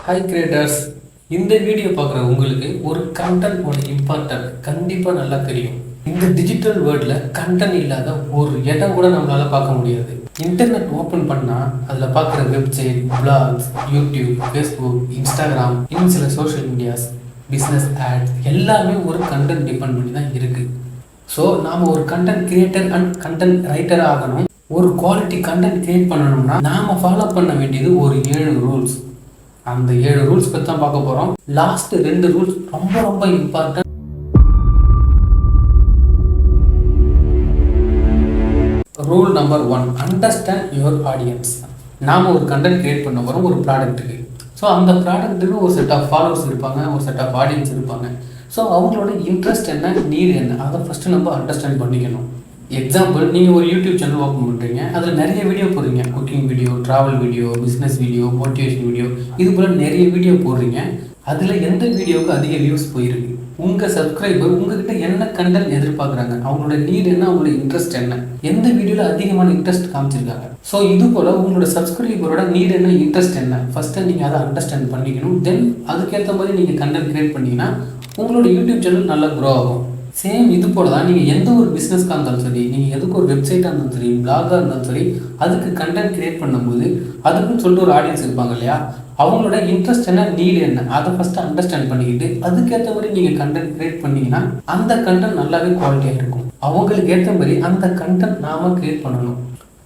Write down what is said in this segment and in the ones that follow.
Hi creators, இந்த video பார்க்குற உங்களுக்கு ஒரு கண்டென்ட்டோட இம்பார்ட்டன்ட் கண்டிப்பாக நல்லா தெரியும். இந்த டிஜிட்டல் வேர்ல்டில் கண்டென்ட் இல்லாத ஒரு இடம் கூட நம்மளால் பார்க்க முடியாது. இன்டர்நெட் ஓப்பன் பண்ணால் அதில் பார்க்குற website, blogs, YouTube, Facebook, Instagram, இன்னும் சில சோஷியல் மீடியாஸ், பிஸ்னஸ் ஆட்ஸ் எல்லாமே ஒரு கண்டென்ட் டிபெண்ட் பண்ணி தான் இருக்குது. ஸோ நாம் ஒரு கண்டென்ட் கிரியேட்டர் அண்ட் கண்டென்ட் ரைட்டராக ஆகணும். ஒரு குவாலிட்டி கண்டென்ட் கிரியேட் பண்ணணும்னா நாம் ஃபாலோ பண்ண வேண்டியது ஒரு 7 ரூல்ஸ். அந்த 7 ரூல்ஸ் பற்றி தான் பார்க்க போகிறோம். லாஸ்ட் 2 ரூல்ஸ் ரொம்ப ரொம்ப important. Rule number 1, understand your audience. நாம் ஒரு கண்டென்ட் கிரியேட் பண்ண போகிறோம் ஒரு ப்ராடக்ட்டுக்கு. ஸோ அந்த ப்ராடக்ட்டுக்கு ஒரு செட் ஆஃப் ஃபாலோவர்ஸ் இருப்பாங்க, ஒரு செட் ஆஃப் ஆடியன்ஸ் இருப்பாங்க. ஸோ அவங்களோட இன்ட்ரெஸ்ட் என்ன, நீட் என்ன, அதை ஃபஸ்ட்டு நம்ம அண்டர்ஸ்டாண்ட் பண்ணிக்கணும். எக்ஸாம்பிள், நீங்கள் ஒரு யூடியூப் சேனல் ஓப்பன் பண்ணுறீங்க, அதில் நிறைய வீடியோ போடுறீங்க. Cooking video, travel video, business video, motivation video, இது போல் நிறைய வீடியோ போடுறீங்க. அதில் எந்த வீடியோவுக்கு அதிக வியூஸ் போயிருக்கு, உங்கள் சப்ஸ்கிரைபர் உங்ககிட்ட என்ன கண்டென்ட் எதிர்பார்க்குறாங்க, அவங்களோட நீட் என்ன, அவங்களோட இன்ட்ரெஸ்ட் என்ன, எந்த வீடியோவில் அதிகமான இன்ட்ரெஸ்ட் காமிச்சிருக்காங்க. ஸோ இது போல் உங்களோட சப்ஸ்கிரைபரோட நீட் என்ன, இன்ட்ரெஸ்ட் என்ன, ஃபஸ்ட்டு நீங்கள் அதை அண்டர்ஸ்டாண்ட் பண்ணிக்கணும். தென் அதுக்கேற்ற மாதிரி நீங்கள் கண்டென்ட் கிரியேட் பண்ணிங்கன்னா உங்களோட யூடியூப் சேனல் நல்லா க்ரோ ஆகும். சேம் இது போல தான் நீங்கள் எந்த ஒரு பிஸ்னஸ்க்காக இருந்தாலும் சரி, நீங்கள் எதுக்கு ஒரு வெப்சைட்டாக இருந்தாலும் சரி, பிளாகாக இருந்தாலும் சரி, அதுக்கு கண்டென்ட் கிரியேட் பண்ணும்போது அதுக்குன்னு சொல்லிட்டு ஒரு ஆடியன்ஸ் இருப்பாங்க இல்லையா, அவங்களோட இன்ட்ரெஸ்ட் என்ன, நீட் என்ன, அதை ஃபஸ்ட்டு அண்டர்ஸ்டாண்ட் பண்ணிக்கிட்டு அதுக்கேற்ற மாதிரி நீங்கள் கண்டென்ட் கிரியேட் பண்ணிங்கன்னா அந்த கண்டென்ட் நல்லாவே குவாலிட்டியாக இருக்கும். அவங்களுக்கு ஏற்ற மாதிரி அந்த கண்டென்ட் நாம் கிரியேட் பண்ணணும்.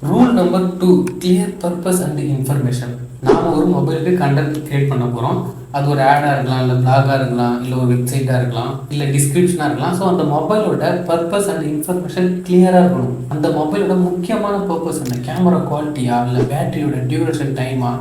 Rule number 2, clear purpose and information. நாம் ஒரு மொபைலுக்கு கண்டென்ட் கிரியேட் பண்ண போகிறோம். அது ஒரு ஆடாக இருக்கலாம், இல்லை பிளாகாக இருக்கலாம், இல்லை ஒரு வெப்சைட்டாக இருக்கலாம், இல்லை டிஸ்கிரிப்ஷனாக இருக்கலாம். ஸோ அந்த மொபைலோட பர்பஸ் அண்ட் இன்ஃபர்மேஷன் கிளியராக இருக்கணும். அந்த மொபைலோட முக்கியமான பர்பஸ் என்ன, கேமரா குவாலிட்டியா, இல்லை பேட்டரியோட டியூரேஷன் டைமா,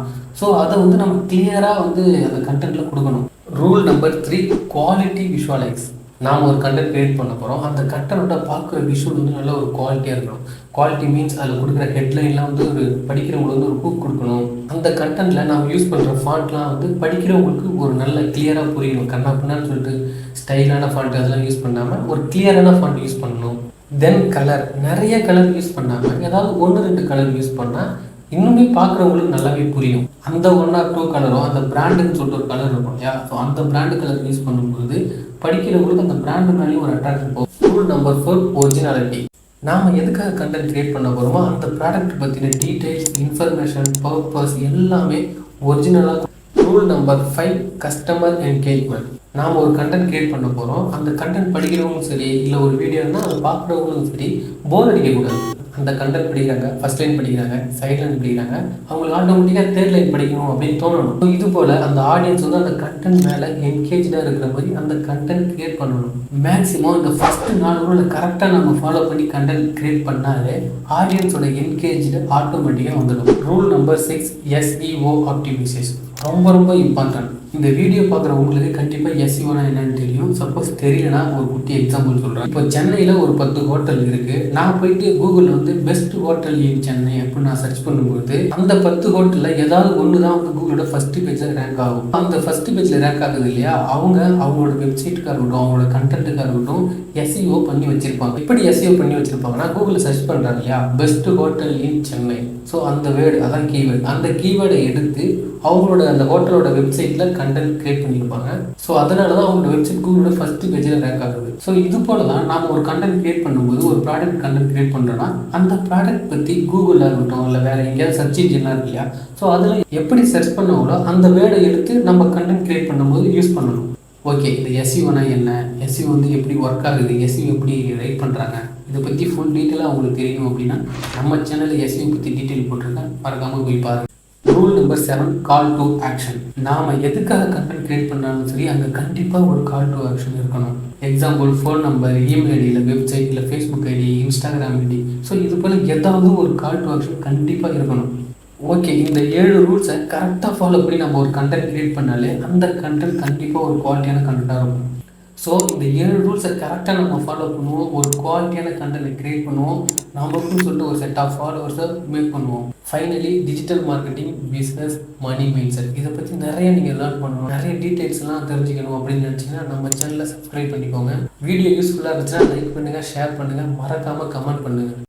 ஸோ அதை வந்து நம்ம கிளியராக வந்து அந்த கண்டென்ட்டில் கொடுக்கணும். Rule number 3, quality visualise. நாம் ஒரு கண்டென்ட் கிரியேட் பண்ண போகிறோம். அந்த கண்டென்ட்டோட பார்க்குற விஷுவல் வந்து நல்ல ஒரு குவாலிட்டியாக இருக்கணும். குவாலிட்டி மீன்ஸ் அதில் கொடுக்குற ஹெட்லைன்லாம் வந்து ஒரு படிக்கிறவங்களுக்கு வந்து ஒரு ஹூக் கொடுக்கணும். அந்த கண்டென்ட்டில் நம்ம யூஸ் பண்ணுற ஃபாண்ட்லாம் வந்து படிக்கிறவங்களுக்கு ஒரு நல்ல கிளியராக புரியணும். கண்ணாப்பின்னான்னு சொல்லிட்டு ஸ்டைலான ஃபாண்ட் அதெல்லாம் யூஸ் பண்ணாமல் ஒரு கிளியரான ஃபாண்ட் யூஸ் பண்ணணும். தென் கலர், நிறைய கலர் யூஸ் பண்ணாமல் ஏதாவது 1-2 கலர் யூஸ் பண்ணால் இன்னுமே பார்க்குறவங்களுக்கு நல்லாவே புரியும். அந்த 1 or 2 கலரும் அந்த பிராண்டுன்னு சொல்லிட்டு ஒரு கலர் இருக்கும் இல்லையா, ஸோ அந்த பிராண்டு கலர் யூஸ் பண்ணும்போது படிக்கிறவங்களுக்கு அந்த பிராண்டு மேலேயும் ஒரு அட்ராக்ஷன் போகும். Rule number 4, originality. நாம் எதுக்காக கண்டென்ட் கிரியேட் பண்ண போகிறோமோ அந்த ப்ராடக்ட் பற்றின டீட்டெயில்ஸ், இன்ஃபர்மேஷன், பர்பஸ் எல்லாமே ஒரிஜினலாக. Rule number 5, customer engagement. நாம் ஒரு கண்டென்ட் கிரியேட் பண்ண போகிறோம். அந்த கண்டென்ட் படிக்கிறவங்களும் சரி, இல்லை ஒரு வீடியோனா அதை பார்க்குறவங்களும் சரி, போர் அடிக்கக்கூடாது. அந்த கண்டென்ட் படிக்கிறாங்க, ஃபஸ்ட் லைன் படிக்கிறாங்க, செகண்ட் லைன் படிக்கிறாங்க, அவங்களுக்கு ஆட்டோமேட்டிக்காக தேர்ட் லைன் படிக்கணும் அப்படின்னு தோணணும். இது போல் அந்த ஆடியன்ஸ் வந்து அந்த கண்டென்ட் மேலே என்கேஜாக இருக்கிற மாதிரி அந்த கண்டென்ட் கிரியேட் பண்ணணும். மேக்ஸிமம் இந்த ஃபஸ்ட்டு 4 ரூலை கரெக்டாக நம்ம ஃபாலோ பண்ணி கண்டென்ட் கிரியேட் பண்ணாலே ஆடியன்ஸோட என்கேஜ்டு ஆட்டோமேட்டிக்காக வந்துடும். Rule number 6, SEO optimisation. ரொம்ப ரொம்ப இம்பார்ட்டன்ட். இந்த வீடியோ பார்க்குற உங்களுக்கு கண்டிப்பாக SEOனா என்னன்னு தெரியும். சப்போஸ் தெரியலனா ஒரு குட்டி எக்ஸாம்பிள் சொல்கிறேன். இப்போ சென்னையில் ஒரு 10 ஹோட்டல் இருக்குது. நான் போயிட்டு கூகுளில் வந்து பெஸ்ட் ஹோட்டல் இன் சென்னை அப்படின்னு நான் சர்ச் பண்ணும்போது அந்த 10 ஹோட்டலில் ஏதாவது ஒன்று தான் வந்து கூகுளோட ஃபஸ்ட்டு பேஜில் ரேங்க் ஆகும். அந்த ஃபஸ்ட்டு பேஜில் ரேங்க் ஆகுது இல்லையா, அவங்களோட வெப்சைட்டுக்காக இருக்கட்டும், அவங்களோட கண்டென்ட்டுக்காக இருக்கட்டும் SEO பண்ணி வச்சுருப்பாங்க. எப்படி SEO பண்ணி வச்சுருப்பாங்கன்னா, கூகுளில் சர்ச் பண்ணுறாங்க இல்லையா, பெஸ்ட் ஹோட்டல் இன் சென்னை, ஸோ அந்த வேர்டு அதான் கீவேர்டு. அந்த கீவேர்டை எடுத்து அவங்களோட அந்த ஹோட்டலோட வெப்சைட்டில் கண்டென்ட் கிரியேட் பண்ணியிருப்பாங்க. ஸோ அதனால தான் அவங்களோட வெப்சைட் கூகுளோட ஃபஸ்ட்டு பேஜில் ரேங்க் ஆகுது. ஸோ இது போல தான் நாம் ஒரு கண்டென்ட் கிரியேட் பண்ணும்போது, ஒரு ப்ராடக்ட் கண்டென்ட் கிரியேட் பண்ணுறோன்னா அந்த ப்ராடக்ட் பற்றி கூகுளில் இருக்கட்டும், இல்லை வேறு எங்கேயாவது சர்ச் இன்ஜினாக இருக்கு இல்லையா, ஸோ அதில் எப்படி சர்ச் பண்ணாங்களோ அந்த வேர்டை எடுத்து நம்ம கண்டென்ட் கிரியேட் பண்ணும்போது யூஸ் பண்ணணும். ஓகே, இந்த SEOனா என்ன, SEO வந்து எப்படி ஒர்க் ஆகுது, SEO எப்படி ரைட் பண்ணுறாங்க, இதை பற்றி ஃபுல் டீட்டெயிலாக உங்களுக்கு தெரியணும் அப்படின்னா நம்ம சேனலில் SEO பற்றி டீட்டெயில் போட்டிருக்கேன், மறக்காமல் போய் பாருங்கள். Rule number 7, call to action. நாம் எதுக்காக கண்டென்ட் கிரியேட் பண்ணாலும் சரி, அங்கே கண்டிப்பாக ஒரு கால் டு ஆக்ஷன் இருக்கணும். Example, phone number, email ID, இல்லை வெப்சைட், இல்லை Facebook ID, Instagram ID, so இது போல் ஏதாவது ஒரு கால் டு ஆக்ஷன் கண்டிப்பாக இருக்கணும். ஓகே, இந்த 7 ரூல்ஸை கரெக்டாக ஃபாலோ பண்ணி நம்ம ஒரு கண்டென்ட் கிரியேட் பண்ணாலே அந்த கண்டென்ட் கண்டிப்பாக ஒரு குவாலிட்டியான கண்டென்ட்டாக இருக்கும். ஸோ இந்த 7 ரூல்ஸை கரெக்டாக நம்ம ஃபாலோ பண்ணுவோம், ஒரு குவாலிட்டியான கண்டென்ட்டை கிரியேட் பண்ணுவோம், நமக்குன்னு சொல்லிட்டு ஒரு செட் ஆஃப் ஃபாலோவர்ஸை மேக் பண்ணுவோம். ஃபைனலி, டிஜிட்டல் மார்க்கெட்டிங், பிஸ்னஸ், மணி மைண்ட்செட், இதை பற்றி நிறைய நீங்கள் லேர்ன் பண்ணணும், நிறைய டீட்டெயில்ஸ்லாம் தெரிஞ்சுக்கணும் அப்படின்னு நினச்சிங்கன்னா நம்ம சேனலை சப்ஸ்கிரைப் பண்ணிக்கோங்க. வீடியோ யூஸ்ஃபுல்லாக இருந்துச்சுன்னா லைக் பண்ணுங்கள், ஷேர் பண்ணுங்கள், மறக்காமல் கமெண்ட் பண்ணுங்கள்.